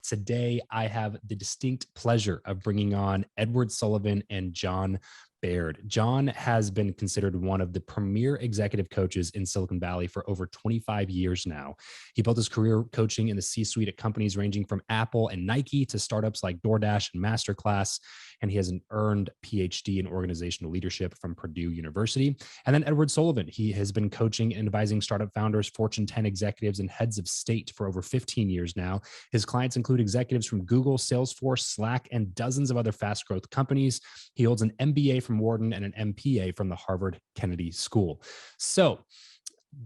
Today, I have the distinct pleasure of bringing on Edward Sullivan and John Baird. John has been considered one of the premier executive coaches in Silicon Valley for over 25 years now. He built his career coaching in the C-suite at companies ranging from Apple and Nike to startups like DoorDash and Masterclass. And he has an earned PhD in organizational leadership from Purdue University. And then Edward Sullivan, he has been coaching and advising startup founders, Fortune 10 executives, and heads of state for over 15 years now. His clients include executives from Google, Salesforce, Slack, and dozens of other fast growth companies. He holds an MBA from Wharton and an MPA from the Harvard Kennedy School. So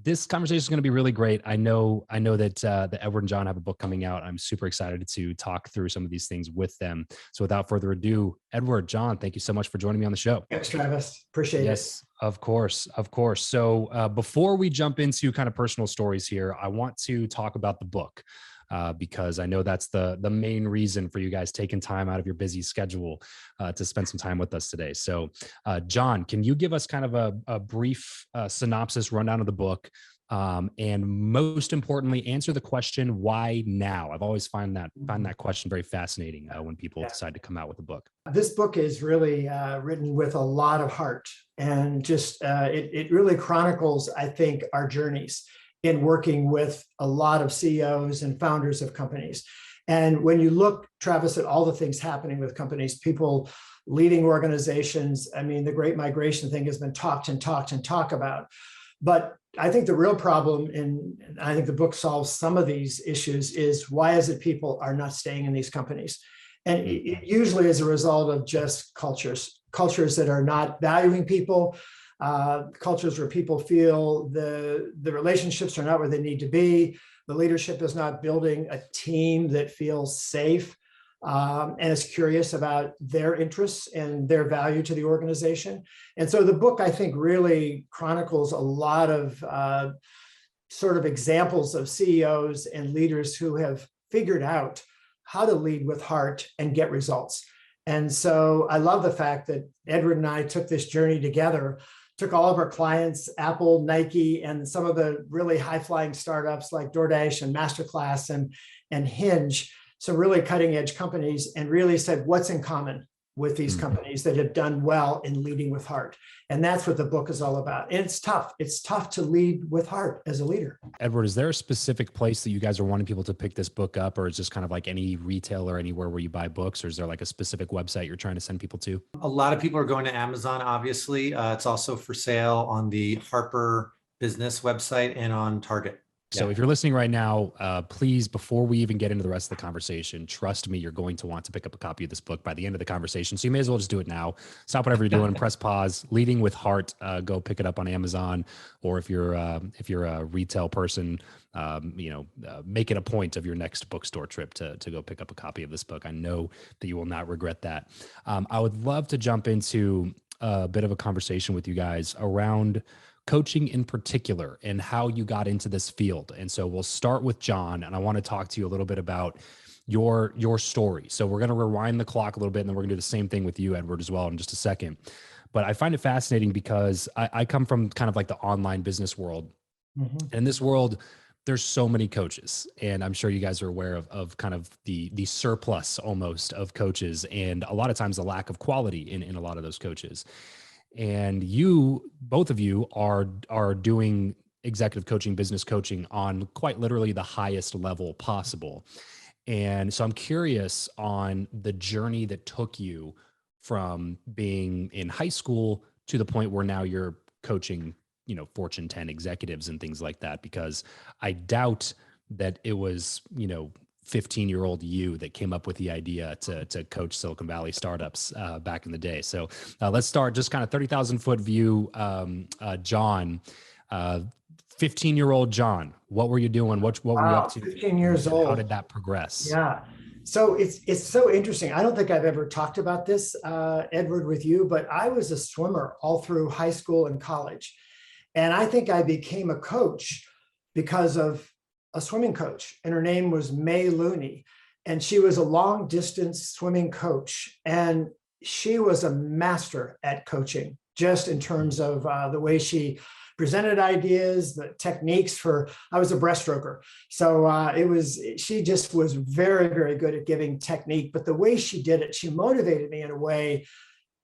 this conversation is going to be really great. I know that Edward and John have a book coming out. I'm super excited to talk through some of these things with them. So without further ado, Edward, John, thank you so much for joining me on the show. Thanks, Travis. Appreciate it. Yes, of course. So before we jump into kind of personal stories here, I want to talk about the book. Because I know that's the main reason for you guys taking time out of your busy schedule to spend some time with us today. So, John, can you give us kind of a brief synopsis rundown of the book? And most importantly, answer the question, why now? I've always find that question very fascinating when people decide to come out with a book. This book is really written with a lot of heart, and just it really chronicles, I think, our journeys in working with a lot of CEOs and founders of companies. And when you look, Travis, at all the things happening with companies, people leading organizations, I mean, the great migration thing has been talked about. But I think the real problem, and I think the book solves some of these issues, is why is it people are not staying in these companies? And it usually is a result of just cultures that are not valuing people, cultures where people feel the relationships are not where they need to be. The leadership is not building a team that feels safe and is curious about their interests and their value to the organization. And so the book, I think, really chronicles a lot of sort of examples of CEOs and leaders who have figured out how to lead with heart and get results. And so I love the fact that Edward and I took this journey together, took all of our clients, Apple, Nike, and some of the really high-flying startups like DoorDash and Masterclass and Hinge, some really cutting-edge companies, and really said, what's in common with these companies that have done well in leading with heart? And that's what the book is all about. And it's tough. It's tough to lead with heart as a leader. Edward, is there a specific place that you guys are wanting people to pick this book up, or is this kind of like any retailer anywhere where you buy books, or is there like a specific website you're trying to send people to? A lot of people are going to Amazon, obviously. It's also for sale on the Harper Business website and on Target. So if you're listening right now, please, before we even get into the rest of the conversation, trust me, you're going to want to pick up a copy of this book by the end of the conversation. So you may as well just do it now. Stop whatever you're doing, press pause, Leading with Heart, go pick it up on Amazon. Or if you're a retail person, make it a point of your next bookstore trip to go pick up a copy of this book. I know that you will not regret that. I would love to jump into a bit of a conversation with you guys around coaching in particular and how you got into this field. And so we'll start with John, and I want to talk to you a little bit about your story. So we're going to rewind the clock a little bit, and then we're going to do the same thing with you, Edward, as well in just a second. But I find it fascinating because I come from kind of like the online business world. Mm-hmm. And in this world, there's so many coaches, and I'm sure you guys are aware of kind of the surplus almost of coaches, and a lot of times the lack of quality in a lot of those coaches. And you, both of you, are doing executive coaching, business coaching on quite literally the highest level possible. And so I'm curious on the journey that took you from being in high school to the point where now you're coaching, Fortune 10 executives and things like that, because I doubt that it was, 15-year-old you that came up with the idea to coach Silicon Valley startups back in the day. So let's start just kind of 30,000 foot view. John, 15-year-old John, what were you doing? What were you up to? 15 years old. How did that progress? Yeah. So it's so interesting. I don't think I've ever talked about this, Edward, with you, but I was a swimmer all through high school and college. And I think I became a coach because of a swimming coach, and her name was May Looney. And she was a long distance swimming coach. And she was a master at coaching, just in terms of the way she presented ideas, the techniques for, I was a breaststroker. So she just was very, very good at giving technique, but the way she did it, she motivated me in a way,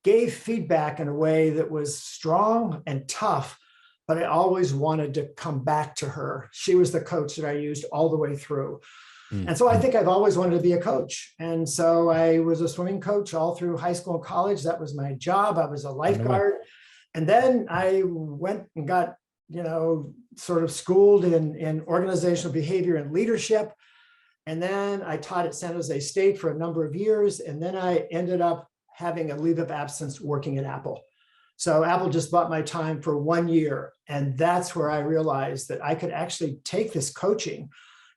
gave feedback in a way that was strong and tough, but I always wanted to come back to her. She was the coach that I used all the way through. And so I think I've always wanted to be a coach. And so I was a swimming coach all through high school and college. That was my job. I was a lifeguard. And then I went and got, sort of schooled in organizational behavior and leadership. And then I taught at San Jose State for a number of years. And then I ended up having a leave of absence working at Apple. So Apple just bought my time for 1 year. And that's where I realized that I could actually take this coaching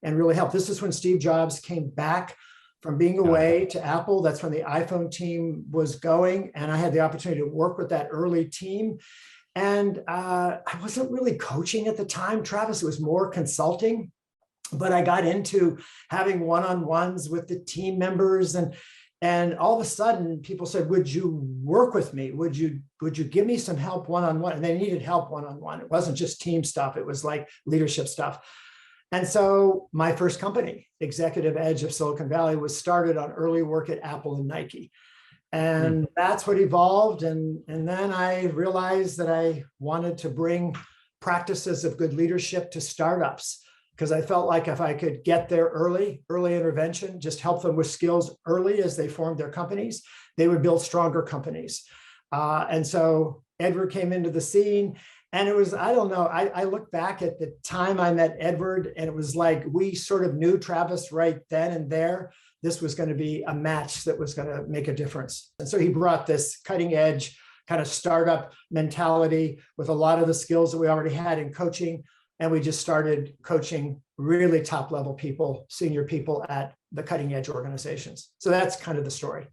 and really help. This is when Steve Jobs came back from being away to Apple. That's when the iPhone team was going. And I had the opportunity to work with that early team. And I wasn't really coaching at the time, Travis. It was more consulting. But I got into having one-on-ones with the team members. And all of a sudden, people said, would you work with me? Would you give me some help one-on-one? And they needed help one-on-one. It wasn't just team stuff. It was like leadership stuff. And so my first company, Executive Edge of Silicon Valley, was started on early work at Apple and Nike. And that's what evolved. And then I realized that I wanted to bring practices of good leadership to startups, because I felt like if I could get there early intervention, just help them with skills early as they formed their companies, they would build stronger companies. And so Edward came into the scene. And it was, I don't know, I look back at the time I met Edward, and it was like we sort of knew Travis right then and there. This was going to be a match that was going to make a difference. And so he brought this cutting edge kind of startup mentality with a lot of the skills that we already had in coaching. And we just started coaching really top level people, senior people at the cutting edge organizations. So that's kind of the story.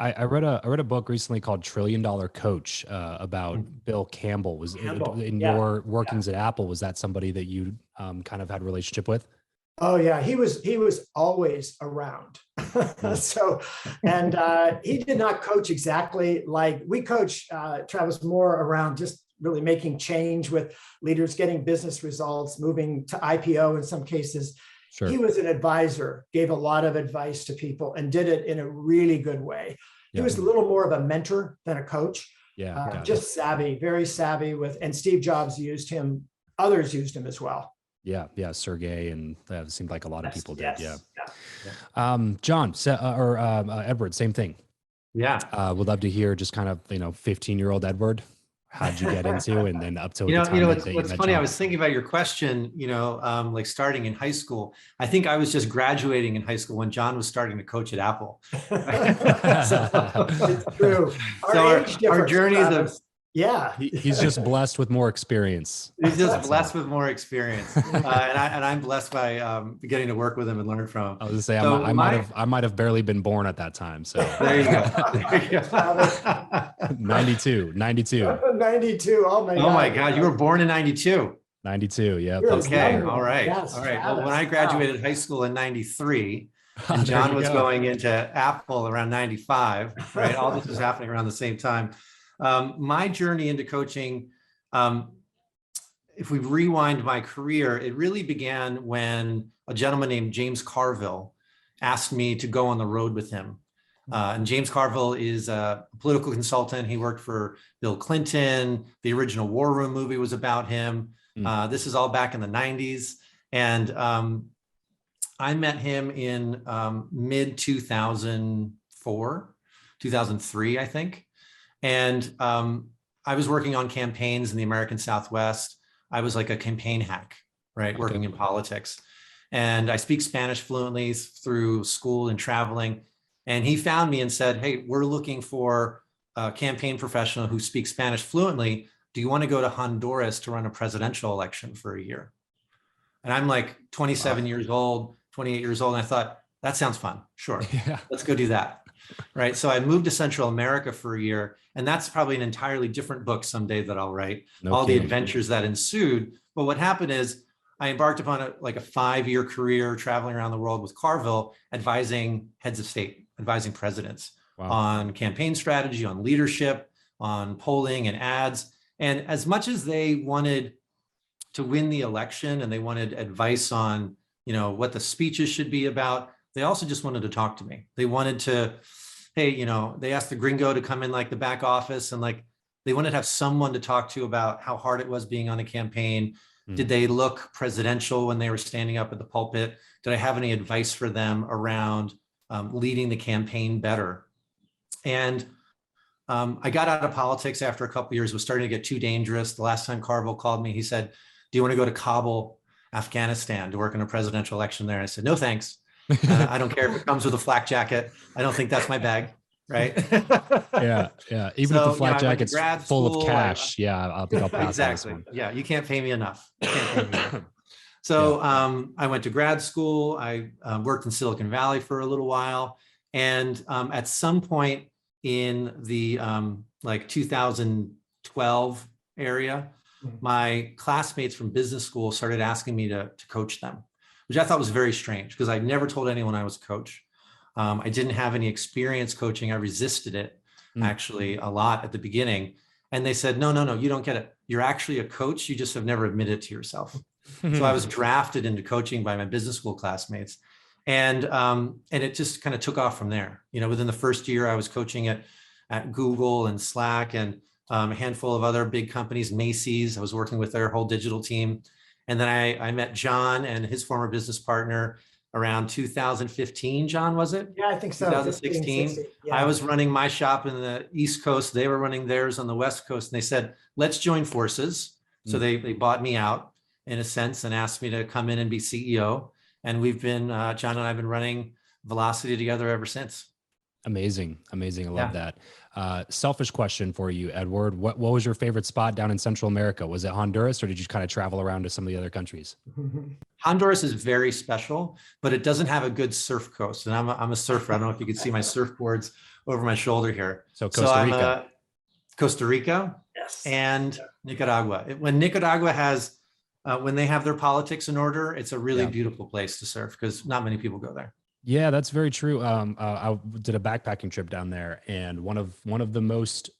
I read a book recently called $1 Trillion Coach about Bill Campbell. Was in your workings at Apple, was that somebody that you kind of had a relationship with? Oh yeah, he was always around. So, and he did not coach exactly like we coach, Travis, more around just really making change with leaders, getting business results, moving to IPO in some cases. Sure. He was an advisor, gave a lot of advice to people and did it in a really good way. He was a little more of a mentor than a coach. Just savvy, very savvy with, and Steve Jobs used him. Others used him as well. Yeah. Sergey, and that seemed like a lot of people did. John, or Edward, same thing. Would love to hear just kind of, 15-year-old Edward. How'd you get into, and then up to the time what's funny, I was thinking about your question, like starting in high school. I think I was just graduating in high school when John was starting to coach at Apple. It's true. Our journeys he's just blessed with more experience. He's just blessed with more experience, and I'm blessed by getting to work with him and learn from him. I was gonna say, so I might have barely been born at that time. So there you go. 92. 92. Oh my God, you were born in 92. 92. Yeah. Okay. All right. Yes, all right. Well, when I graduated high school in 93, and John was going into Apple around 95, right? All this was happening around the same time. My journey into coaching, if we rewind my career, it really began when a gentleman named James Carville asked me to go on the road with him. And James Carville is a political consultant. He worked for Bill Clinton. The original War Room movie was about him. This is all back in the 90s. And I met him in mid 2004, 2003, I think. And I was working on campaigns in the American Southwest. I was like a campaign hack, right? Working in politics. And I speak Spanish fluently through school and traveling. And he found me and said, hey, we're looking for a campaign professional who speaks Spanish fluently. Do you want to go to Honduras to run a presidential election for a year? And I'm like 27 years old, 28 years old. And I thought, that sounds fun. Sure. Let's go do that. Right. So I moved to Central America for a year, and that's probably an entirely different book someday that I'll write, the adventures that ensued. But what happened is I embarked upon a 5-year career traveling around the world with Carville, advising heads of state, advising presidents on campaign strategy, on leadership, on polling and ads. And as much as they wanted to win the election and they wanted advice on, what the speeches should be about, they also just wanted to talk to me. They wanted to, hey, they asked the gringo to come in like the back office, and like they wanted to have someone to talk to about how hard it was being on a campaign. Did they look presidential when they were standing up at the pulpit? Did I have any advice for them around leading the campaign better? And I got out of politics after a couple of years. It was starting to get too dangerous. The last time Carville called me, he said, do you want to go to Kabul, Afghanistan to work in a presidential election there? And I said, no, thanks. I don't care if it comes with a flak jacket. I don't think that's my bag. Right. Yeah. Even if the flak jacket's full of cash. I think I'll pass. Exactly. Yeah. You can't pay me enough. So I went to grad school. I worked in Silicon Valley for a little while. And at some point in the like 2012 area, my classmates from business school started asking me to coach them, which I thought was very strange because I never told anyone I was a coach. I didn't have any experience coaching. I resisted it actually a lot at the beginning. And they said, no, you don't get it. You're actually a coach. You just have never admitted it to yourself. So I was drafted into coaching by my business school classmates. And it just kind of took off from there. Within the first year, I was coaching at Google and Slack and a handful of other big companies, Macy's. I was working with their whole digital team. And then I met John and his former business partner around 2015, John, was it? Yeah, I think so. 2016. 16, yeah. I was running my shop in the East Coast. They were running theirs on the West Coast. And they said, let's join forces. So they bought me out in a sense and asked me to come in and be CEO. And we've been, John and I have been running Velocity together ever since. Amazing. I love that. Selfish question for you, Edward. What was your favorite spot down in Central America? Was it Honduras, or did you kind of travel around to some of the other countries? Honduras is very special, but it doesn't have a good surf coast. And I'm a surfer. I don't know if you can see my surfboards over my shoulder here. So Costa Rica. Costa Rica, Yes. and Nicaragua. When Nicaragua has, when they have their politics in order, it's a really beautiful place to surf because not many people go there. Yeah, that's very true. I did a backpacking trip down there, and one of the most,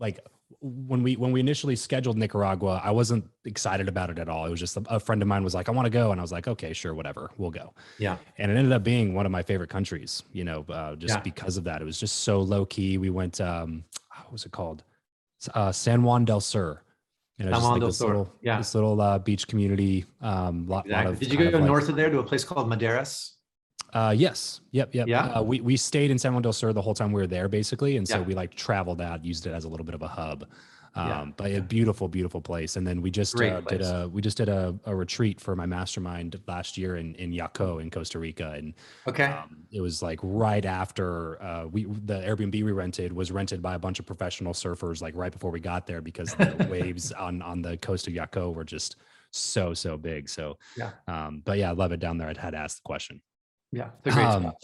like, when we initially scheduled Nicaragua, I wasn't excited about it at all. It was just a friend of mine was like, I want to go, and I was like, okay, sure, whatever, we'll go. Yeah, and it ended up being one of my favorite countries. Because of that, it was just so low key. We went, what was it called? San Juan del Sur. This little beach community. Did you go north of there to a place called Madeiras? Yes. Yep. Yeah. We stayed in San Juan del Sur the whole time we were there, basically. And so we traveled out, used it as a little bit of a hub. But a beautiful, beautiful place. And then we just did a retreat for my mastermind last year in Yaco in Costa Rica. And it was like right after the Airbnb we rented was rented by a bunch of professional surfers, like right before we got there, because the waves on the coast of Yaco were just so big. So but I love it down there. I'd had to ask the question. Yeah, it's a great spot.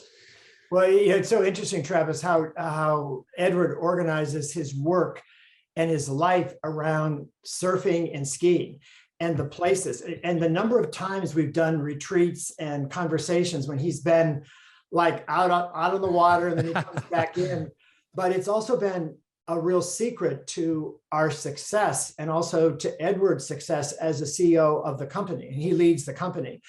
Well, it's so interesting, Travis, how Edward organizes his work and his life around surfing and skiing and the places and the number of times we've done retreats and conversations when he's been like out on the water and then he comes back in. But it's also been a real secret to our success and also to Edward's success as a CEO of the company. And he leads the company.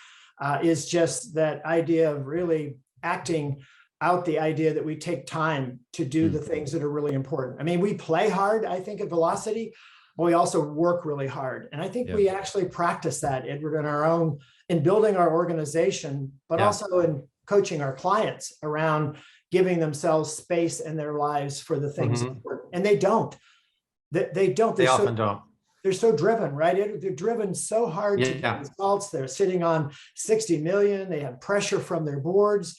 Is just that idea of really acting out the idea that we take time to do the things that are really important. I mean, we play hard, I think, at Velocity, but we also work really hard. And I think we actually practice that, Edward, in building our organization, but also in coaching our clients around giving themselves space in their lives for the things important. And they don't. They don't. They often don't. They're so driven, right? They're driven so hard to get results. They're sitting on 60 million. They have pressure from their boards.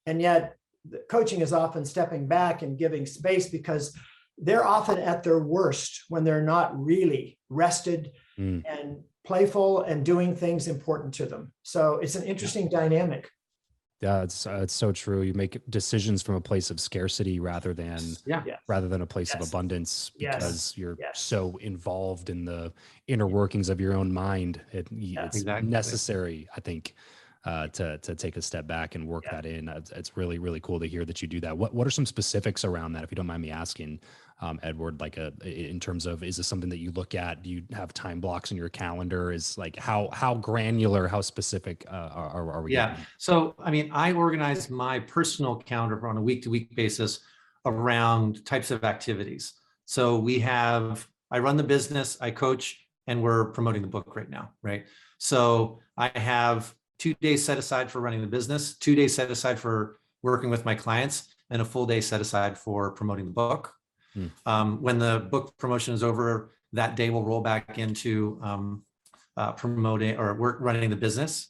And yet the coaching is often stepping back and giving space because they're often at their worst when they're not really rested and playful and doing things important to them. So it's an interesting dynamic. Yeah, it's so true. You make decisions from a place of scarcity rather than a place of abundance because you're so involved in the inner workings of your own mind. It's necessary, I think, to take a step back and work that in. It's really, really cool to hear that you do that. What are some specifics around that, if you don't mind me asking, Edward, like in terms of, is this something that you look at? Do you have time blocks in your calendar? Is like, how granular, how specific are we? Yeah. Getting? So, I mean, I organize my personal calendar on a week-to-week basis around types of activities. So I run the business, I coach, and we're promoting the book right now, right? So I have 2 days set aside for running the business, 2 days set aside for working with my clients, and a full day set aside for promoting the book. When the book promotion is over, that day will roll back into promoting or running the business.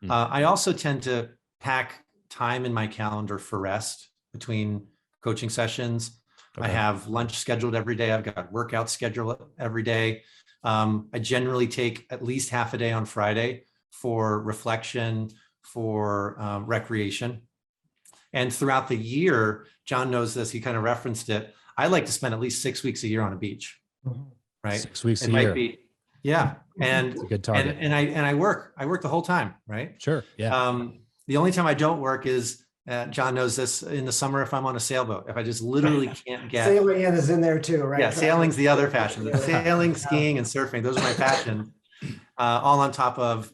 I also tend to pack time in my calendar for rest between coaching sessions. Okay. I have lunch scheduled every day. I've got workout scheduled every day. I generally take at least half a day on Friday for reflection, for recreation. And throughout the year, John knows this, he kind of referenced it, I like to spend at least 6 weeks a year on a beach, right? 6 weeks it a might year. Be, yeah. And it's a good target. And I work the whole time, right? Sure. Yeah. The only time I don't work is, John knows this, in the summer if I'm on a sailboat, if I just literally can't get. Sailing is in there too, right? Yeah, sailing's the other passion. Sailing, skiing, and surfing, those are my passions. All on top of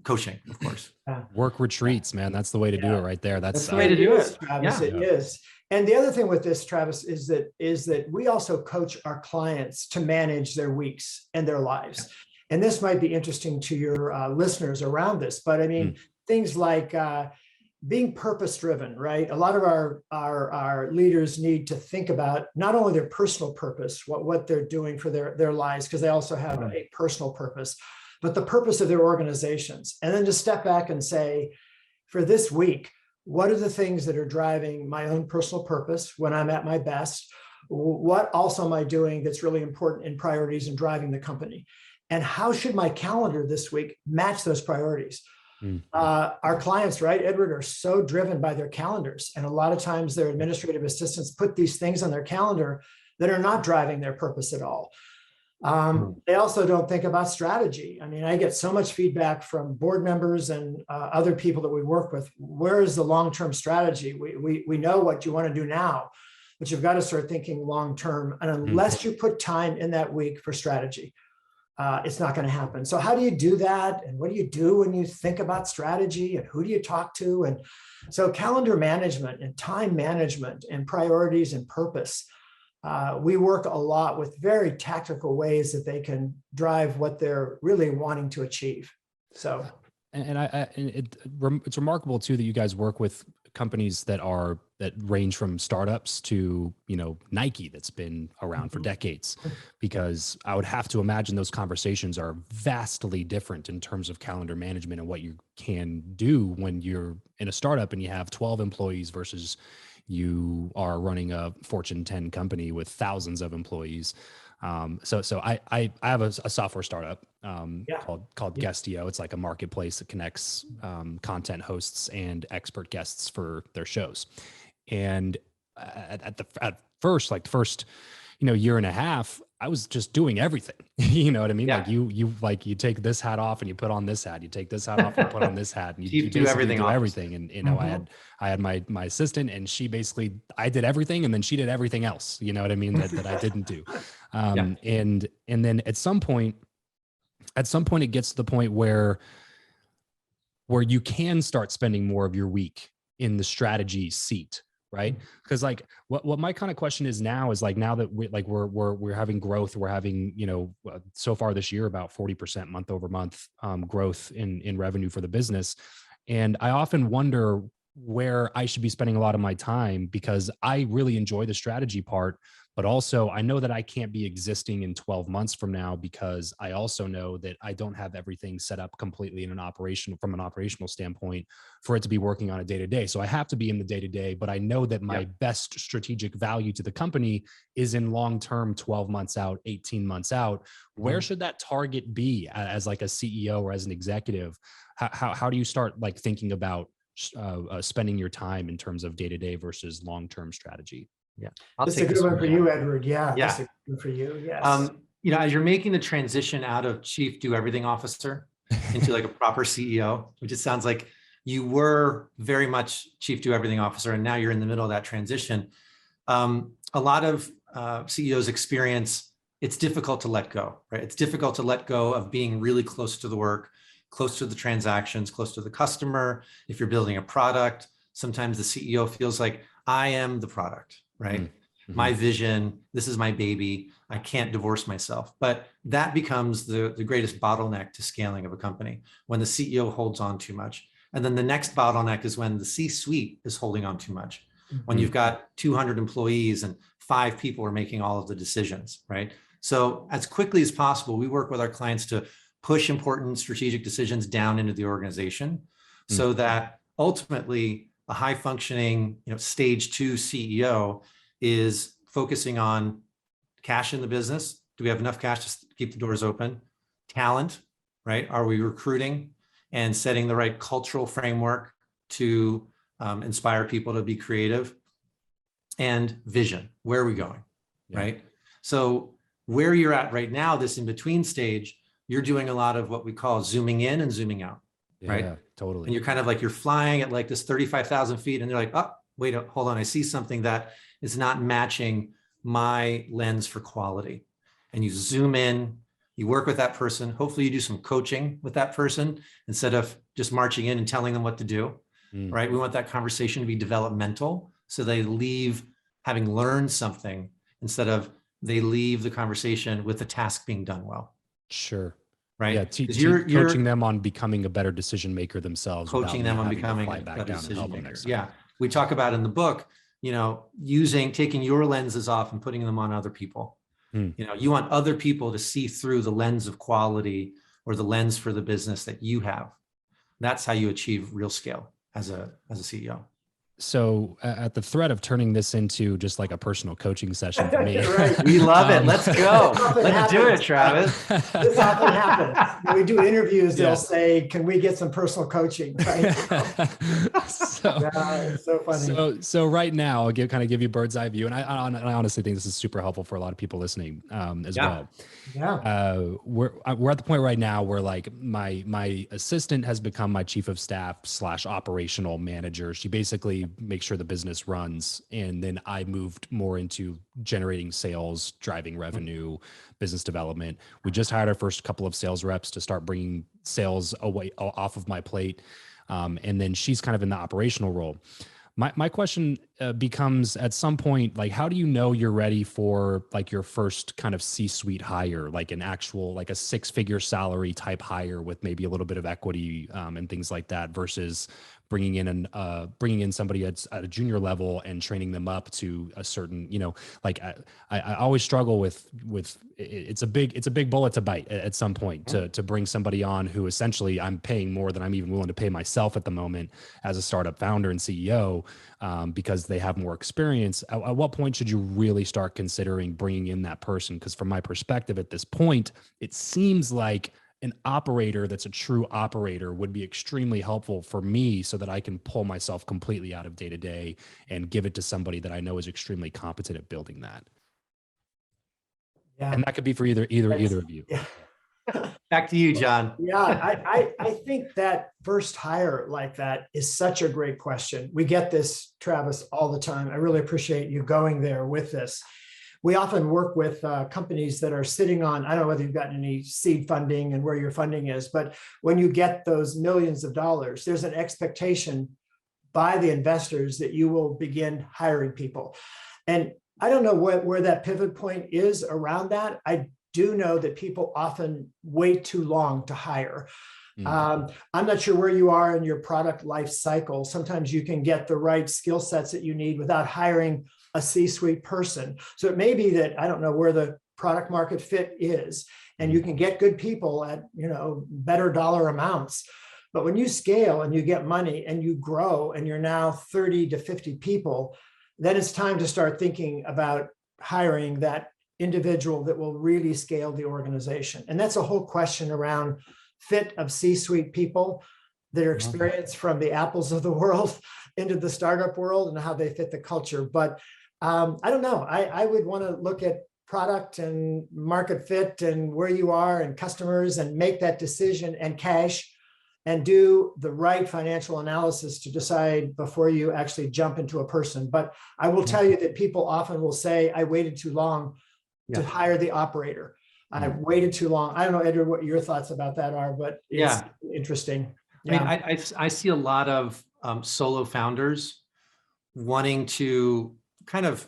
coaching, of course. Work retreats, man. That's the way to do it right there. That's the way to do it. Travis, it is. And the other thing with this, Travis, is that we also coach our clients to manage their weeks and their lives. And this might be interesting to your listeners around this, but I mean, things like being purpose-driven, right? A lot of our leaders need to think about not only their personal purpose, what they're doing for their lives, because they also have a personal purpose, but the purpose of their organizations. And then to step back and say, for this week, what are the things that are driving my own personal purpose when I'm at my best? What also am I doing that's really important in priorities and driving the company? And how should my calendar this week match those priorities? Our clients, right, Edward, are so driven by their calendars. And a lot of times their administrative assistants put these things on their calendar that are not driving their purpose at all. They also don't think about strategy. I mean, I get so much feedback from board members and other people that we work with. Where is the long-term strategy? We know what you want to do now, but you've got to start thinking long-term. And unless you put time in that week for strategy, it's not going to happen. So how do you do that? And what do you do when you think about strategy, and who do you talk to? And so calendar management and time management and priorities and purpose. We work a lot with very tactical ways that they can drive what they're really wanting to achieve. So, it's remarkable too that you guys work with companies that range from startups to, Nike, that's been around for decades, because I would have to imagine those conversations are vastly different in terms of calendar management and what you can do when you're in a startup and you have 12 employees versus you are running a Fortune 10 company with thousands of employees. So I have a software startup called Guestio. It's like a marketplace that connects content hosts and expert guests for their shows. And at first, year and a half, I was just doing everything. You know what I mean? Yeah. Like you take this hat off and you put on this hat. You take this hat off and put on this hat. And you do everything. And I had my assistant, and I did everything, and then she did everything else. You know what I mean? That I didn't do. And then at some point it gets to the point where you can start spending more of your week in the strategy seat. Right. Because like what my kind of question is now is like, now that we're having growth, we're having, so far this year, about 40% month over month growth in revenue for the business. And I often wonder where I should be spending a lot of my time, because I really enjoy the strategy part, but also I know that I can't be existing in 12 months from now, because I also know that I don't have everything set up completely from an operational standpoint for it to be working on a day-to-day. So I have to be in the day-to-day, but I know that my best strategic value to the company is in long-term, 12 months out, 18 months out. Where should that target be as like a CEO or as an executive? How do you start like thinking about spending your time in terms of day-to-day versus long-term strategy? Yeah. That's a good one for you, Edward. Yeah. That's a good one for you. Yes. As you're making the transition out of chief do everything officer into like a proper CEO, which it sounds like you were very much chief do everything officer, and now you're in the middle of that transition. A lot of CEOs experience it's difficult to let go, right? It's difficult to let go of being really close to the work, close to the transactions, close to the customer. If you're building a product, sometimes the CEO feels like, I am the product, right? Mm-hmm. My vision, this is my baby. I can't divorce myself. But that becomes the greatest bottleneck to scaling of a company, when the CEO holds on too much. And then the next bottleneck is when the C-suite is holding on too much. Mm-hmm. When you've got 200 employees and 5 people are making all of the decisions, right? So as quickly as possible, we work with our clients to push important strategic decisions down into the organization, so that ultimately a high functioning, stage 2 CEO is focusing on cash in the business. Do we have enough cash to keep the doors open? Talent, right? Are we recruiting and setting the right cultural framework to inspire people to be creative? And vision, where are we going, right? So where you're at right now, this in-between stage, you're doing a lot of what we call zooming in and zooming out, right? Yeah, totally. And you're kind of like, you're flying at like this 35,000 feet and you're like, oh, wait, hold on. I see something that is not matching my lens for quality. And you zoom in, you work with that person. Hopefully you do some coaching with that person instead of just marching in and telling them what to do, right? We want that conversation to be developmental, so they leave having learned something instead of they leave the conversation with the task being done well. Sure. Right. Yeah. You're coaching them on becoming a better decision maker themselves. Coaching them on becoming a better decision maker. Yeah. We talk about in the book, taking your lenses off and putting them on other people. You want other people to see through the lens of quality or the lens for the business that you have. That's how you achieve real scale as a CEO. So at the threat of turning this into just like a personal coaching session for me. Right. We love it. Let's go. Let's do it, Travis. This often happens. When we do interviews, they'll say, can we get some personal coaching? Right? It's so funny. So right now, I'll give you a bird's eye view. And I honestly think this is super helpful for a lot of people listening as well. Yeah. We're at the point right now where like my assistant has become my chief of staff / operational manager. She basically make sure the business runs. And then I moved more into generating sales, driving revenue, business development. We just hired our first couple of sales reps to start bringing sales off of my plate. And then she's kind of in the operational role. My question becomes, at some point, like, how do you know you're ready for like your first kind of C-suite hire, like an actual, like a 6-figure salary type hire with maybe a little bit of equity and things like that, versus bringing in somebody at a junior level and training them up to a certain, like I always struggle with it's a big bullet to bite at some point to bring somebody on who essentially I'm paying more than I'm even willing to pay myself at the moment as a startup founder and CEO, because they have more experience. At what point should you really start considering bringing in that person? Because from my perspective at this point, it seems like an operator that's a true operator would be extremely helpful for me, so that I can pull myself completely out of day to day and give it to somebody that I know is extremely competent at building that. Yeah. And that could be for either of you. Yeah. Back to you, John. Yeah, I think that first hire like that is such a great question. We get this, Travis, all the time. I really appreciate you going there with this. We often work with companies that are sitting on, I don't know whether you've gotten any seed funding and where your funding is, but when you get those millions of dollars, there's an expectation by the investors that you will begin hiring people. And I don't know where that pivot point is around that. I do know that people often wait too long to hire. I'm not sure where you are in your product life cycle. Sometimes you can get the right skill sets that you need without hiring a C-suite person. So it may be that, I don't know where the product market fit is, and you can get good people at, better dollar amounts. But when you scale and you get money and you grow and you're now 30 to 50 people, then it's time to start thinking about hiring that individual that will really scale the organization. And that's a whole question around fit of C-suite people that are experienced from the Apples of the world into the startup world and how they fit the culture. But I don't know. I would want to look at product and market fit and where you are and customers and make that decision, and cash and do the right financial analysis to decide before you actually jump into a person. But I will tell you that people often will say, I waited too long to hire the operator. I've waited too long. I don't know, Edward, what your thoughts about that are, but it's interesting. Yeah. I mean, I see a lot of solo founders wanting to kind of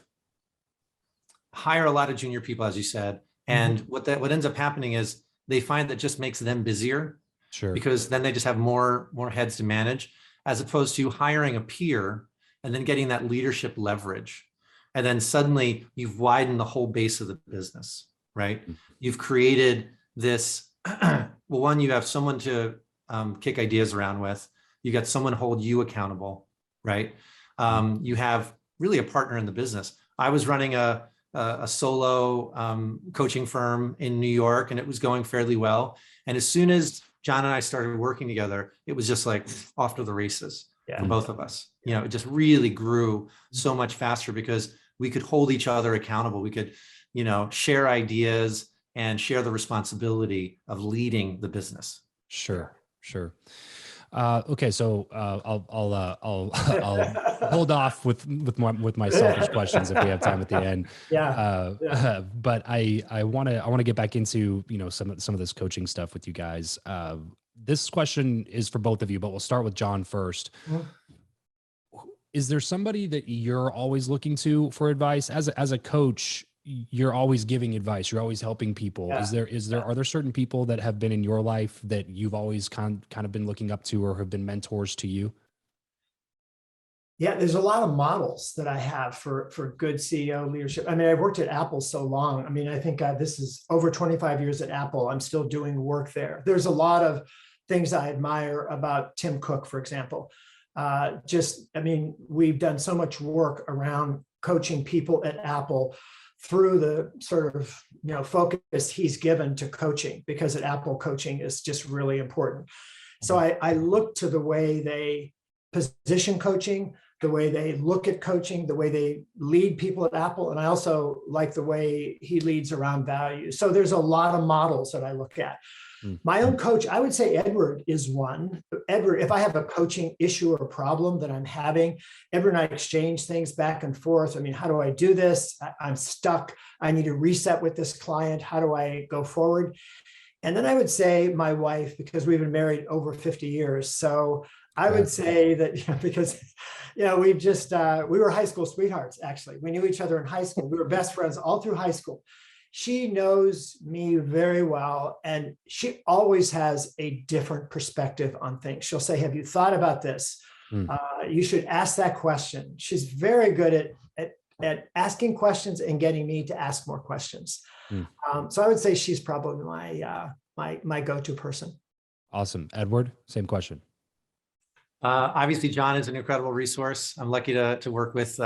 hire a lot of junior people, as you said. And what ends up happening is they find that just makes them busier. Sure. Because then they just have more heads to manage, as opposed to hiring a peer and then getting that leadership leverage. And then suddenly you've widened the whole base of the business, right? You've created this, well, one, you have someone to kick ideas around with. You got someone hold you accountable, right? You have really a partner in the business. I was running a solo coaching firm in New York, and it was going fairly well. And as soon as John and I started working together, it was just like off to the races for both of us. You know, it just really grew so much faster because we could hold each other accountable. We could, you know, share ideas and share the responsibility of leading the business. Sure. Okay, so I'll hold off with my selfish questions if we have time at the end. But I want to get back into, you know, some of this coaching stuff with you guys. This question is for both of you, but we'll start with John first. Is there somebody that you're always looking to for advice as a coach? You're always giving advice. You're always helping people. Are there certain people that have been in your life that you've always kind of been looking up to or have been mentors to you? Yeah, there's a lot of models that I have for good CEO leadership. I mean, I've worked at Apple so long. I mean, I think this is over 25 years at Apple. I'm still doing work there. There's a lot of things I admire about Tim Cook, for example. I mean, we've done so much work around coaching people at Apple through the sort of, you know, focus he's given to coaching, because at Apple, coaching is just really important. So I look to the way they position coaching, the way they look at coaching, the way they lead people at Apple. And I also like the way he leads around values. So there's a lot of models that I look at. My own coach, I would say Edward is one. Edward, if I have a coaching issue or problem that I'm having, Edward and I exchange things back and forth. I mean, how do I do this? I'm stuck. I need to reset with this client. How do I go forward? And then I would say my wife, because we've been married over 50 years. So I would say that, you know, because, you know, we've just, we were high school sweethearts, actually. We knew each other in high school. We were best friends all through high school. She knows me very well, and she always has a different perspective on things. She'll say, have you thought about this? You should ask that question. She's very good at asking questions and getting me to ask more questions. So I would say she's probably my go-to person. Awesome. Edward, same question. Obviously, John is an incredible resource. I'm lucky to work with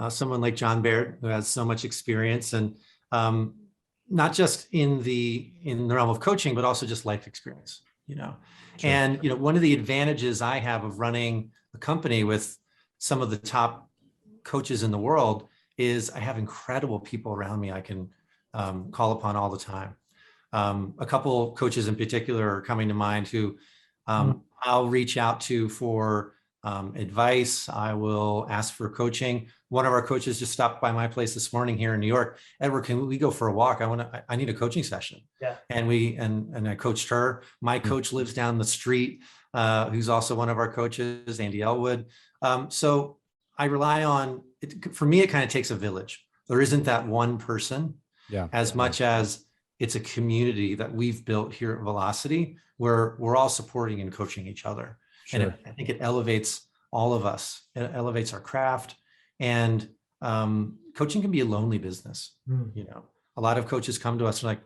someone like John Baird, who has so much experience, and not just in the realm of coaching, but also just life experience, you know. Sure. And, you know, one of the advantages I have of running a company with some of the top coaches in the world is I have incredible people around me I can call upon all the time. A couple coaches in particular are coming to mind who I'll reach out to for advice. I will ask for coaching. One of our coaches just stopped by my place this morning here in New York. Edward, can we go for a walk? I need a coaching session. Yeah. And I coached her. My coach lives down the street, who's also one of our coaches, Andy Elwood. So I rely on it. For me, it kind of takes a village. There isn't that one person as much as it's a community that we've built here at Velocity where we're all supporting and coaching each other. Sure. And I think it elevates all of us. It elevates our craft. And coaching can be a lonely business. You know, a lot of coaches come to us and like,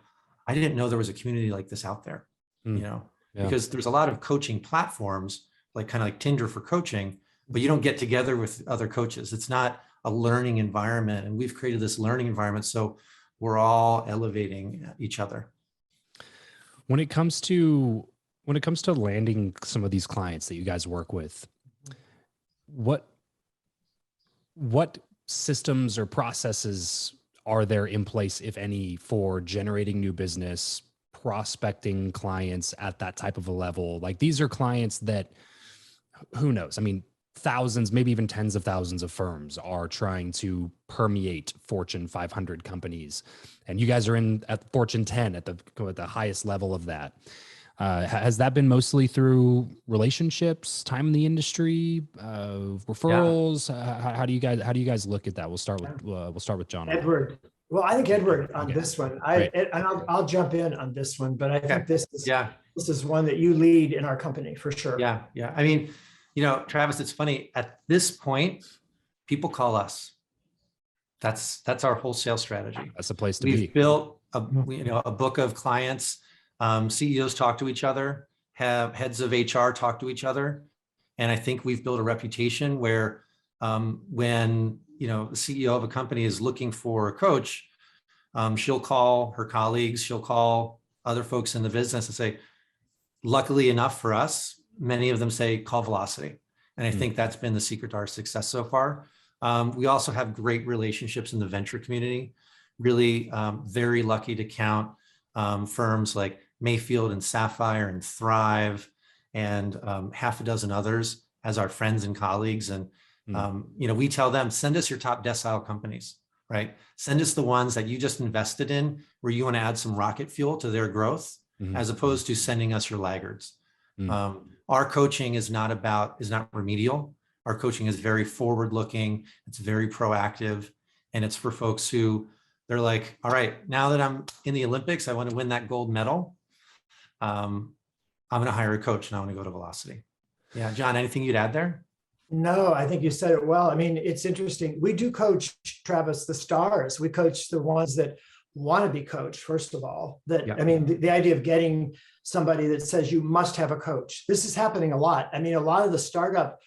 I didn't know there was a community like this out there, you know, because there's a lot of coaching platforms, like kind of like Tinder for coaching, but you don't get together with other coaches. It's not a learning environment. And we've created this learning environment. So we're all elevating each other. When it comes to landing some of these clients that you guys work with, what systems or processes are there in place, if any, for generating new business, prospecting clients at that type of a level? Like these are clients that, who knows? I mean, thousands, maybe even tens of thousands of firms are trying to permeate Fortune 500 companies. And you guys are in at Fortune 10 at the highest level of that. Has that been mostly through relationships, time in the industry, referrals? How do you guys look at that? We'll start with John. Edward. Well, I think Edward on Okay. this one. Great. I'll jump in on this one, but I think this is one that you lead in our company for sure. Yeah. I mean, Travis, it's funny. At this point, people call us. That's our wholesale strategy. That's the place to be. We've built a book of clients. CEOs talk to each other, have heads of HR talk to each other. And I think we've built a reputation where when the CEO of a company is looking for a coach, she'll call her colleagues, she'll call other folks in the business and say, luckily enough for us, many of them say, call Velocity. And I think that's been the secret to our success so far. We also have great relationships in the venture community, really very lucky to count firms like Mayfield and Sapphire and Thrive and half a dozen others as our friends and colleagues. And, we tell them, send us your top decile companies, right? Send us the ones that you just invested in where you want to add some rocket fuel to their growth, as opposed to sending us your laggards. Our coaching is not remedial. Our coaching is very forward-looking. It's very proactive. And it's for folks who they're like, all right, now that I'm in the Olympics, I want to win that gold medal. I'm going to hire a coach and I want to go to Velocity. Yeah. John, anything you'd add there? No, I think you said it well. I mean, it's interesting. We do coach, Travis, the stars. We coach the ones that want to be coached, first of all. I mean, the idea of getting somebody that says you must have a coach. This is happening a lot. I mean, a lot of the startup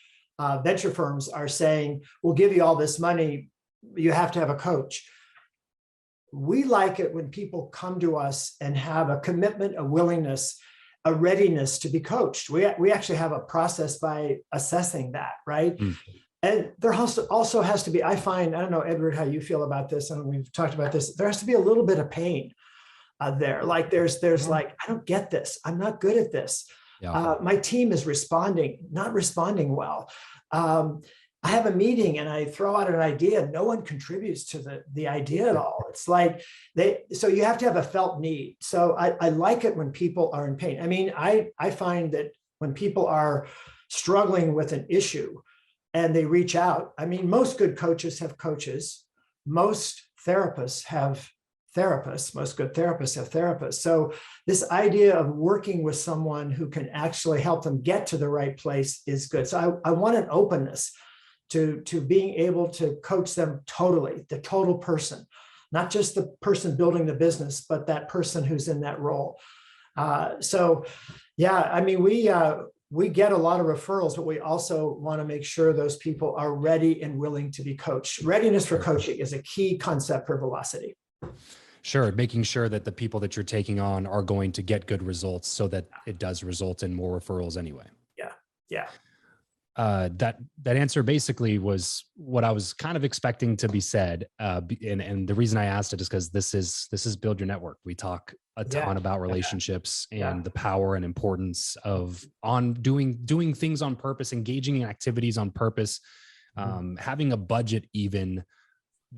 venture firms are saying, we'll give you all this money. You have to have a coach. We like it when people come to us and have a commitment, a willingness, a readiness to be coached. We actually have a process by assessing that, right? And there also has to be, I don't know, Edward, how you feel about this, and we've talked about this, there has to be a little bit of pain there. Like there's like, I don't get this. I'm not good at this. My team is not responding well. I have a meeting and I throw out an idea. No one contributes to the idea at all. It's like so you have to have a felt need. So I like it when people are in pain. I mean, I find that when people are struggling with an issue and they reach out, I mean, most good coaches have coaches. Most therapists have therapists. Most good therapists have therapists. So this idea of working with someone who can actually help them get to the right place is good. So I want an openness to being able to coach them totally, the total person, not just the person building the business, but that person who's in that role. So yeah, I mean, we get a lot of referrals, but we also want to make sure those people are ready and willing to be coached. Readiness for coaching is a key concept for Velocity. Sure. Making sure that the people that you're taking on are going to get good results so that it does result in more referrals anyway. Yeah. That answer basically was what I was kind of expecting to be said. And the reason I asked it is because this is Build Your Network. We talk a ton about relationships and the power and importance of doing things on purpose, engaging in activities on purpose, having a budget even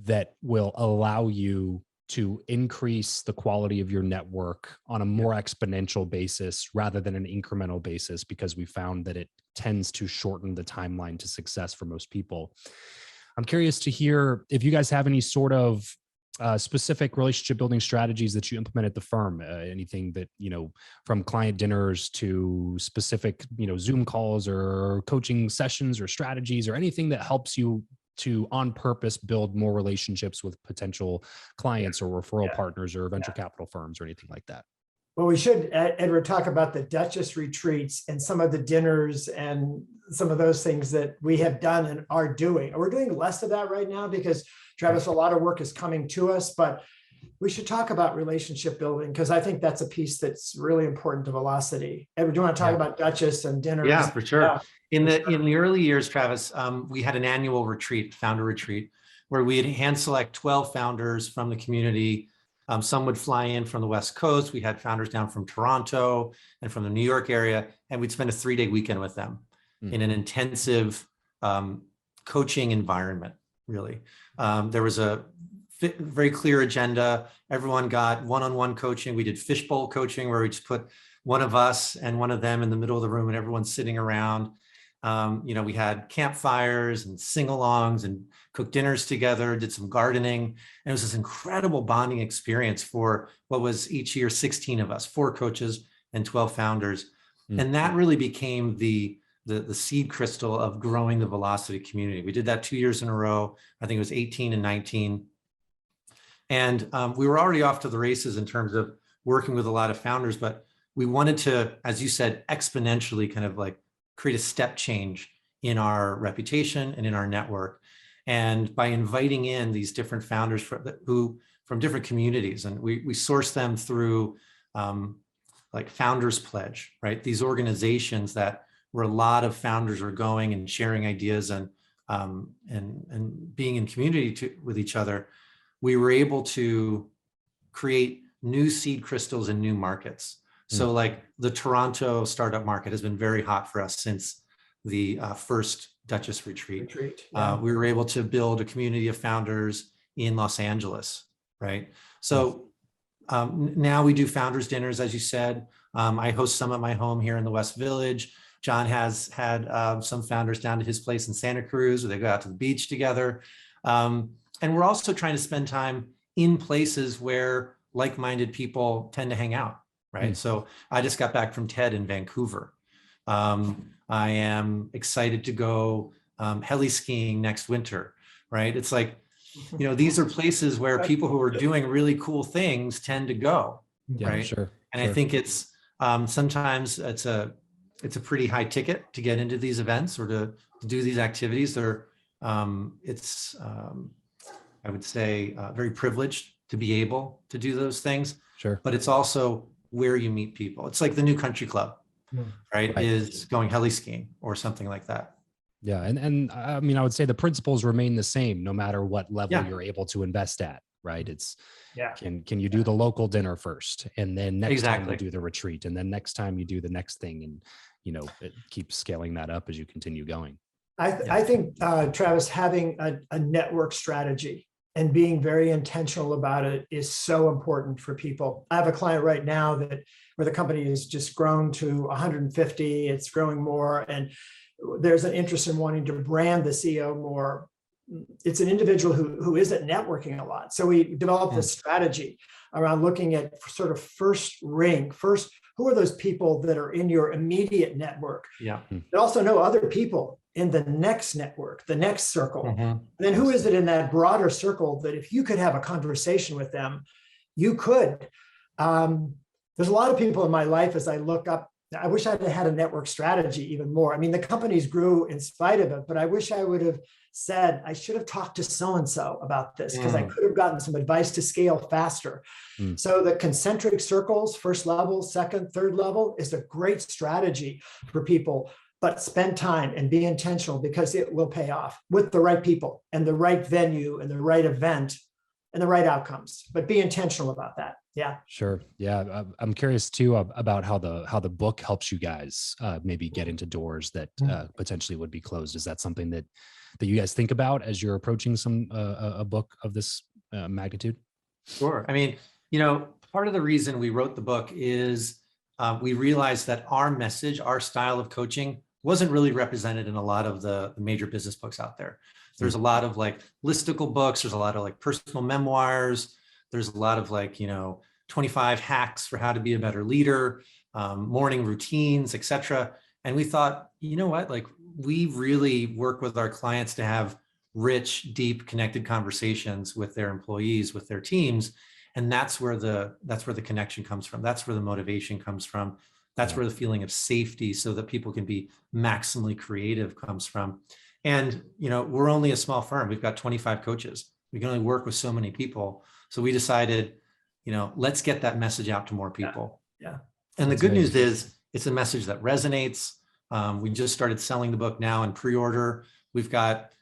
that will allow you to increase the quality of your network on a more exponential basis rather than an incremental basis, because we found that it tends to shorten the timeline to success for most people. I'm curious to hear if you guys have any sort of specific relationship building strategies that you implement at the firm, anything that, from client dinners to specific, Zoom calls or coaching sessions or strategies or anything that helps you to on purpose build more relationships with potential clients or referral partners or venture capital firms or anything like that. Well, we should, Edward, talk about the Duchess retreats and some of the dinners and some of those things that we have done and are doing. We're doing less of that right now because, Travis, a lot of work is coming to us, but we should talk about relationship building because I think that's a piece that's really important to Velocity. Edward, do you want to talk about Duchess and dinners? Yeah, for sure. Yeah. In the early years, Travis, we had an annual retreat, founder retreat, where we'd hand select 12 founders from the community Some would fly in from the West Coast. We had founders down from Toronto and from the New York area, and we'd spend a 3-day weekend with them in an intensive coaching environment, really. There was a very clear agenda. Everyone got one-on-one coaching. We did fishbowl coaching, where we just put one of us and one of them in the middle of the room and everyone's sitting around. We had campfires and sing-alongs and cooked dinners together, did some gardening. And it was this incredible bonding experience for what was each year 16 of us, 4 coaches and 12 founders. And that really became the seed crystal of growing the Velocity community. We did that 2 years in a row. I think it was 18 and 19. And we were already off to the races in terms of working with a lot of founders, but we wanted to, as you said, exponentially kind of like create a step change in our reputation and in our network. And by inviting in these different founders from different communities, and we source them through like Founders Pledge, right? These organizations that where a lot of founders are going and sharing ideas and being in community with each other, we were able to create new seed crystals in new markets. So like the Toronto startup market has been very hot for us since the first Duchess retreat. Yeah. We were able to build a community of founders in Los Angeles, right? So now we do founders dinners, as you said. I host some at my home here in the West Village. John has had some founders down to his place in Santa Cruz, where they go out to the beach together. And we're also trying to spend time in places where like-minded people tend to hang out. Right. So I just got back from TED in Vancouver. I am excited to go heli skiing next winter. Right. It's like, these are places where people who are doing really cool things tend to go. Yeah, right. Sure. And I think it's sometimes it's a pretty high ticket to get into these events or to do these activities. I would say, very privileged to be able to do those things. Sure. But it's also where you meet people. It's like the new country club, right? Is going heli skiing or something like that. Yeah. And I mean, I would say the principles remain the same no matter what level Yeah. you're able to invest at, right? It's, Yeah. can you do the local dinner first, and then next time Exactly. you do the retreat, and then next time you do the next thing, and it keeps scaling that up as you continue going. I think, Travis, having a network strategy and being very intentional about it is so important for people. I have a client right now where the company has just grown to 150, it's growing more, and there's an interest in wanting to brand the CEO more. It's an individual who isn't networking a lot. So we developed this strategy around looking at sort of first, who are those people that are in your immediate network? Yeah. But also know other people in the next network, the next circle. And then who is it in that broader circle that if you could have a conversation with them, you could. There's a lot of people in my life as I look up. I wish I'd had a network strategy even more. I mean, the companies grew in spite of it, but I wish I would have said, I should have talked to so-and-so about this because I could have gotten some advice to scale faster. So the concentric circles, first level, second, third level, is a great strategy for people, but spend time and be intentional because it will pay off with the right people and the right venue and the right event and the right outcomes, but be intentional about that. Yeah. Sure. Yeah. I'm curious too about how the book helps you guys maybe get into doors that potentially would be closed. Is that something that you guys think about as you're approaching a book of this magnitude? Sure. I mean, part of the reason we wrote the book is we realized that our message, our style of coaching wasn't really represented in a lot of the major business books out there. There's a lot of like listicle books. There's a lot of like personal memoirs. There's a lot of like, 25 hacks for how to be a better leader, morning routines, et cetera. And we thought, you know what, like we really work with our clients to have rich, deep, connected conversations with their employees, with their teams. And that's where the connection comes from. That's where the motivation comes from. That's where the feeling of safety so that people can be maximally creative comes from. And, we're only a small firm. We've got 25 coaches. We can only work with so many people. So we decided, let's get that message out to more people. Yeah. And That's the good news amazing. is it's a message that resonates. We just started selling the book now in pre-order. We've got,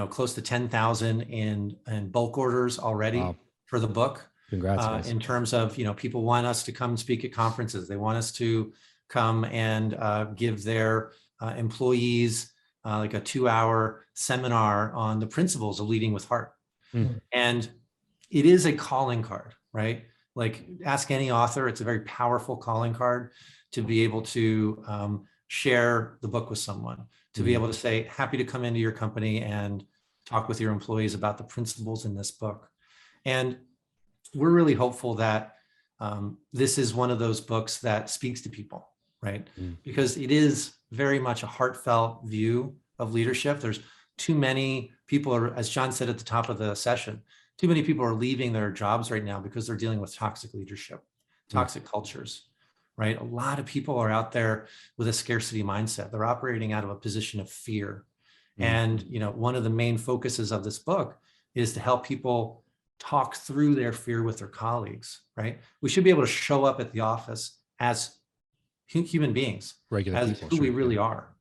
close to 10,000 in bulk orders already for the book. Congrats, guys. in terms of, people want us to come speak at conferences. They want us to come and give their employees like a 2-hour seminar on the principles of leading with heart. And it is a calling card, right? Like, ask any author, it's a very powerful calling card to be able to share the book with someone, to be able to say, happy to come into your company and talk with your employees about the principles in this book. And we're really hopeful that this is one of those books that speaks to people, right? Because it is very much a heartfelt view of leadership. There's too many people as John said at the top of the session, too many people are leaving their jobs right now because they're dealing with toxic leadership, toxic cultures, right? A lot of people are out there with a scarcity mindset. They're operating out of a position of fear. And, one of the main focuses of this book is to help people talk through their fear with their colleagues, right? We should be able to show up at the office as human beings, Regular as people, who we sure, really are,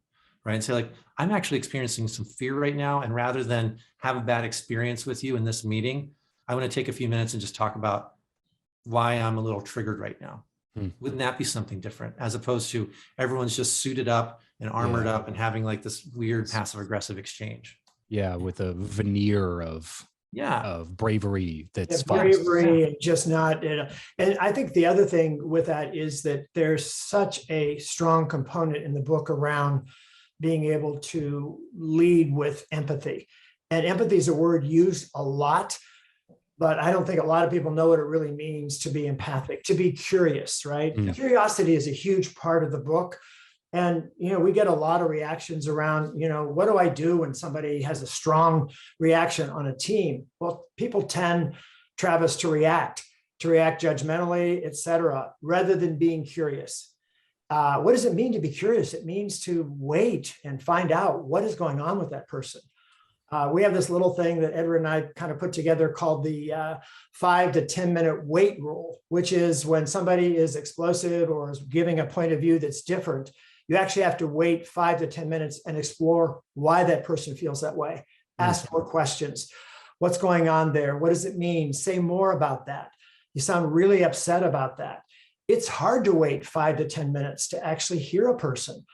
right? And say, like, I'm actually experiencing some fear right now. And rather than have a bad experience with you in this meeting, I want to take a few minutes and just talk about why I'm a little triggered right now. Wouldn't that be something different, as opposed to everyone's just suited up and armored up and having like this weird passive aggressive exchange? Yeah, with a veneer of bravery that's bravery and just not. And I think the other thing with that is that there's such a strong component in the book around being able to lead with empathy. And empathy is a word used a lot, but I don't think a lot of people know what it really means to be empathic, to be curious, right? Curiosity is a huge part of the book. And, we get a lot of reactions around, what do I do when somebody has a strong reaction on a team? Well, people tend, Travis, to react judgmentally, et cetera, rather than being curious. What does it mean to be curious? It means to wait and find out what is going on with that person. We have this little thing that Edward and I kind of put together called the 5 to 10 minute wait rule, which is when somebody is explosive or is giving a point of view that's different, you actually have to wait 5 to 10 minutes and explore why that person feels that way. Ask more questions. What's going on there? What does it mean? Say more about that. You sound really upset about that. It's hard to wait 5 to 10 minutes to actually hear a person.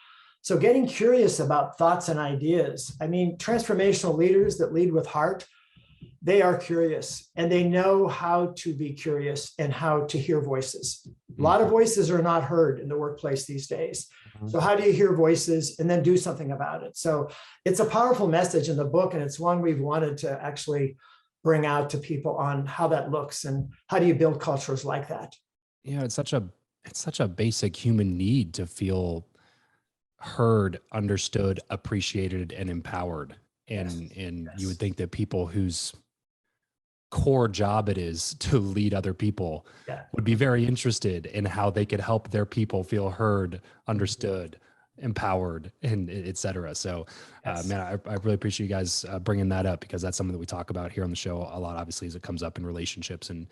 So getting curious about thoughts and ideas. I mean, transformational leaders that lead with heart, they are curious and they know how to be curious and how to hear voices. A lot of voices are not heard in the workplace these days. So how do you hear voices and then do something about it? So it's a powerful message in the book, and it's one we've wanted to actually bring out to people on how that looks and how do you build cultures like that. Yeah, it's such a basic human need to feel heard, understood, appreciated, and empowered. And you would think that people whose core job it is to lead other people would be very interested in how they could help their people feel heard, understood, empowered, and et cetera. So, man, I really appreciate you guys bringing that up, because that's something that we talk about here on the show a lot, obviously, as it comes up in relationships and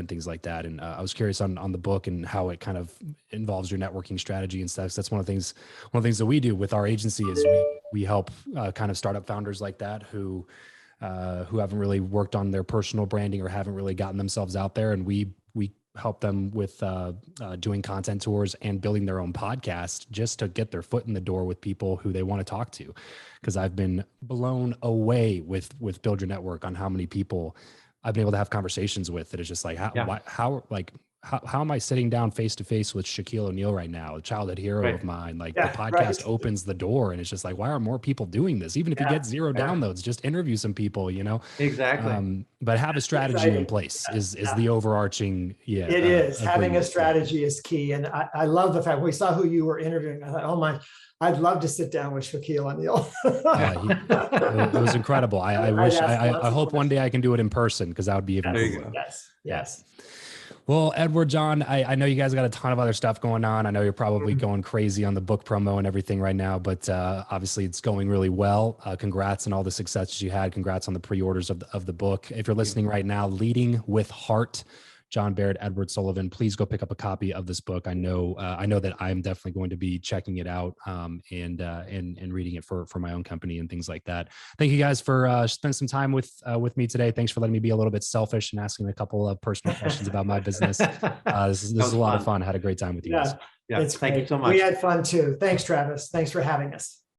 things like that. And I was curious on the book and how it kind of involves your networking strategy and stuff. So that's one of the things that we do with our agency is we help kind of startup founders like that who haven't really worked on their personal branding or haven't really gotten themselves out there. And we help them with doing content tours and building their own podcast just to get their foot in the door with people who they want to talk to. Because I've been blown away with Build Your Network on how many people I've been able to have conversations with that is just like, how am I sitting down face to face with Shaquille O'Neal right now, a childhood hero of mine? Like the podcast opens the door, and it's just like, why are more people doing this? Even if you get 0 downloads, just interview some people, Exactly. But have a strategy in place is the overarching. Yeah, it is. Having a strategy is key. And I love the fact we saw who you were interviewing. I thought, oh my, I'd love to sit down with Shaquille O'Neal. It was incredible. I hope one day I can do it in person, because that would be even cooler. Yes. Well, Edward, John, I know you guys got a ton of other stuff going on. I know you're probably going crazy on the book promo and everything right now, but obviously it's going really well. Congrats on all the successes you had. Congrats on the pre-orders of the book. If you're listening right now, Leading with Heart, John Baird Edward Sullivan. Please go pick up a copy of this book. I know that I'm definitely going to be checking it out and reading it for my own company and things like that. Thank you guys for spending some time with me today. Thanks for letting me be a little bit selfish and asking a couple of personal questions about my business. This is a lot of fun. I had a great time with you guys. Yeah, thank you so much. We had fun too. Thanks, Travis. Thanks for having us.